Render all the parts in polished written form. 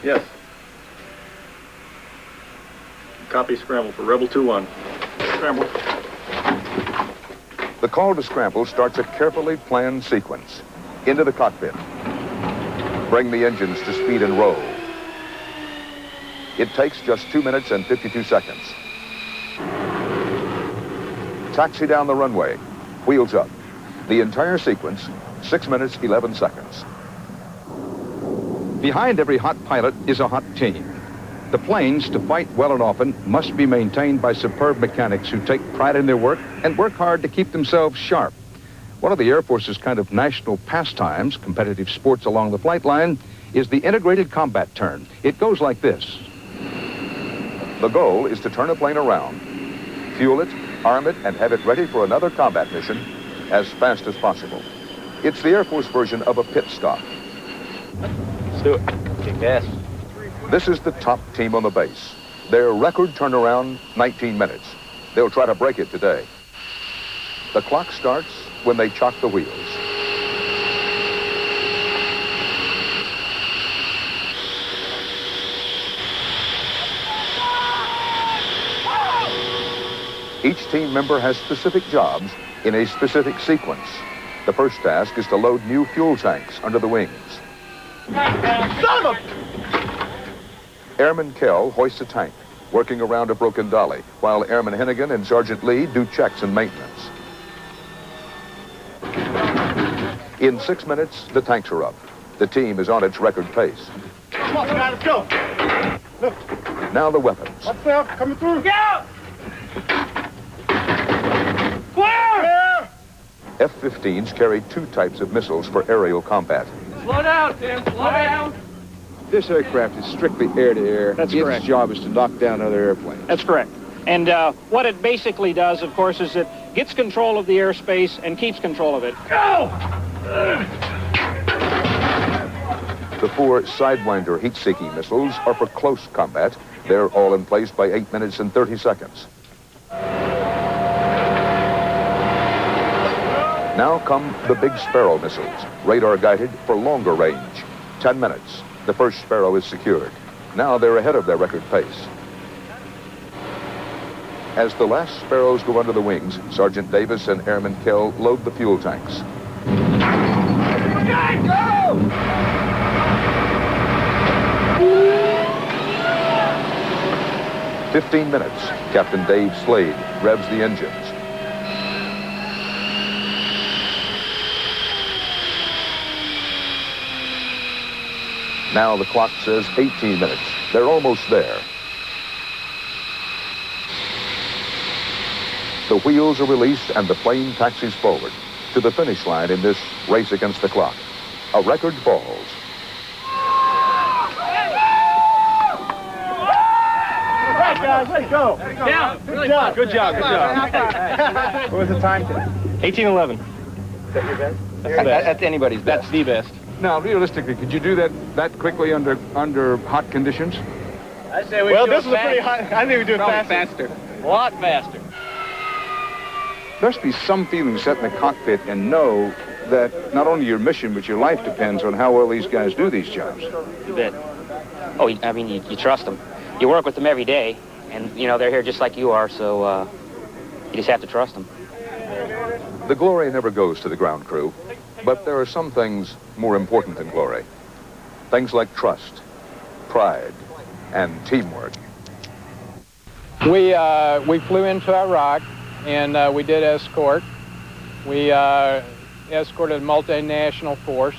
Yes. Copy scramble for Rebel 2-1. Scramble. The call to scramble starts a carefully planned sequence. Into the cockpit. Bring the engines to speed and roll. It takes just 2 minutes and 52 seconds. Taxi down the runway. Wheels up. The entire sequence, 6 minutes, 11 seconds. Behind every hot pilot is a hot team. The planes, to fight well and often, must be maintained by superb mechanics who take pride in their work and work hard to keep themselves sharp. One of the Air Force's kind of national pastimes, competitive sports along the flight line, is the integrated combat turn. It goes like this. The goal is to turn a plane around, fuel it, arm it, and have it ready for another combat mission as fast as possible. It's the Air Force version of a pit stop. Let's do it. Kick ass. This is the top team on the base. Their record turnaround, 19 minutes. They'll try to break it today. The clock starts when they chock the wheels. Each team member has specific jobs in a specific sequence. The first task is to load new fuel tanks under the wings. Son of a... Airman Kell hoists a tank, working around a broken dolly, while Airman Hennigan and Sergeant Lee do checks and maintenance. In 6 minutes, the tanks are up. The team is on its record pace. Come on, guys, let's go. Look. Now the weapons. What's up? Coming through. Go! Clear! F-15s carry 2 types of missiles for aerial combat. Slow down, Tim. Slow down. This aircraft is strictly air-to-air. That's correct. Its job is to knock down other airplanes. That's correct. And what it basically does, of course, is it gets control of the airspace and keeps control of it. Go! The 4 Sidewinder heat-seeking missiles are for close combat. They're all in place by 8 minutes and 30 seconds. Now come the Big Sparrow missiles, radar-guided for longer range. 10 minutes. The first Sparrow is secured. Now they're ahead of their record pace. As the last Sparrows go under the wings, Sergeant Davis and Airman Kell load the fuel tanks. Okay, go! 15 minutes. Captain Dave Slade revs the engines. Now the clock says 18 minutes. They're almost there. The wheels are released and the plane taxis forward to the finish line in this race against the clock. A record falls. All right, guys, let's go. Yeah, Good job. Good job, good job. What was the time today? 1811. Is that your best? That's anybody's best. That's the best. Now, realistically, could you do that quickly under hot conditions? I say well, this was a pretty hot. I think we do it faster. A lot faster. There must be some feeling to sit in the cockpit and know that not only your mission, but your life depends on how well these guys do these jobs. You bet. Oh, I mean, you trust them. You work with them every day, and, you know, they're here just like you are, so you just have to trust them. The glory never goes to the ground crew, but there are some things more important than glory. Things like trust, pride, and teamwork. We flew into Iraq, and we did escort. We escorted a multinational force,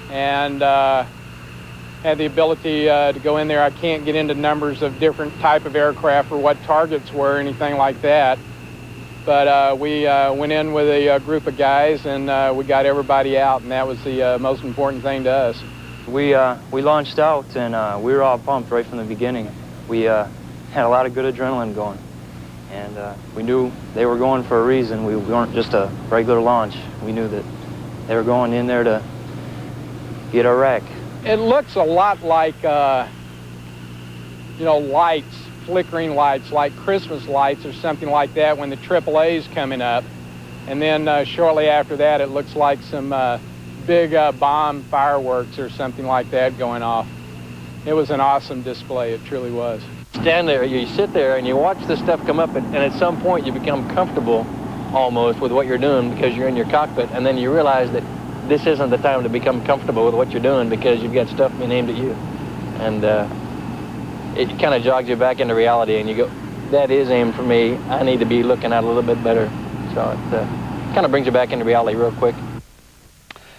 and had the ability to go in there. I can't get into numbers of different type of aircraft or what targets were, anything like that. But we went in with a group of guys, and we got everybody out, and that was the most important thing to us. We launched out, and we were all pumped right from the beginning. We had a lot of good adrenaline going, and we knew they were going for a reason. We weren't just a regular launch. We knew that they were going in there to get Iraq. It looks a lot like, you know, lights, flickering lights, like Christmas lights or something like that when the AAA's coming up. And then shortly after that, it looks like some big bomb fireworks or something like that going off. It was an awesome display. It truly was. Stand there, you sit there, and you watch the stuff come up, and at some point you become comfortable almost with what you're doing because you're in your cockpit, and then you realize that this isn't the time to become comfortable with what you're doing because you've got stuff being aimed at you. And it kind of jogs you back into reality, and you go, that is aimed for me. I need to be looking out a little bit better. So it kind of brings you back into reality real quick.